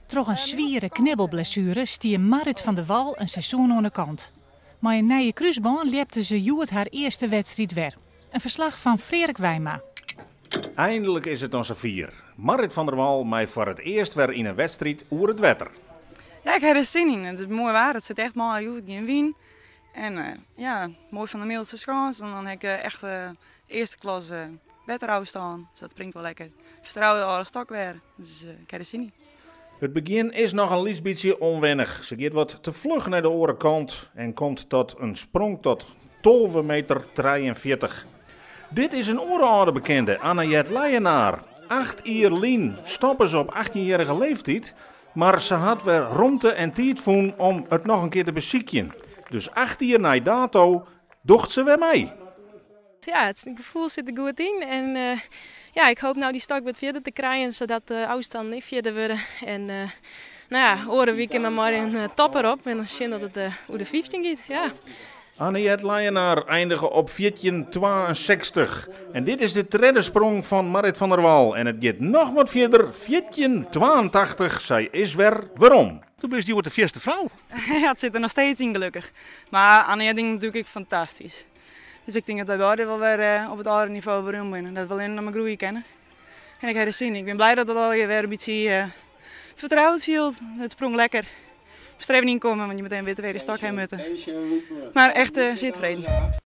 Troch een zwiere knibbelblessure stie Marit van der Wal een seizoen aan de kant. Maar in Nije Kruisbaan liepte ze Joet haar eerste wedstrijd weer. Een verslag van Frederik Wijma. Eindelijk is het onze vier. Marit van der Wal mij voor het eerst weer in een wedstrijd over het wetter. Ja, ik heb er zin in. Het is mooi waar. Het zit echt mooi uit in Wien. En ja, mooi van de Middellandse Schans. En dan heb ik echt eerste klas wetterhouden staan. Dus dat springt wel lekker. Vertrouwen de alle stok weer. Dus ik heb er zin in. Het begin is nog een lies beetje onwennig. Ze gaat wat te vlug naar de orenkant en komt tot een sprong tot 12,43 meter. Dit is een oerenoude bekende, Anna-Jet Leijenaar. 8 jaar lien stoppen ze op 18-jarige leeftijd, maar ze had weer ruimte en tijd vonden om het nog een keer te bezieken. Dus 8 jaar na dato docht ze weer mee. Ja, het gevoel zit er goed in en ja, ik hoop nou die stok wat verder te krijgen, zodat de afstand niet verder worden. En nou ja, oren weekend maar een topper op en dan zien dat het hoe de 15 gaat. Ja. Anna-Jet Leijenaar eindigen op 14,62. En dit is de tweede sprong van Marit van der Wal. En het gaat nog wat verder, 14,82. Zij is weer waarom. Toen ben je wordt de eerste vrouw. Ja, het zit er nog steeds in gelukkig. Maar Anna-Jet ding natuurlijk fantastisch. Dus ik denk dat wij wel weer op het oude niveau waarom zijn. Dat we alleen nog maar groeien kennen. En ik heb er zin in. Ik ben blij dat het alweer een beetje vertrouwd viel. Het sprong lekker. We streven niet komen, want je meteen weer de tweede stok hebben moeten. Maar echt zeer tevreden.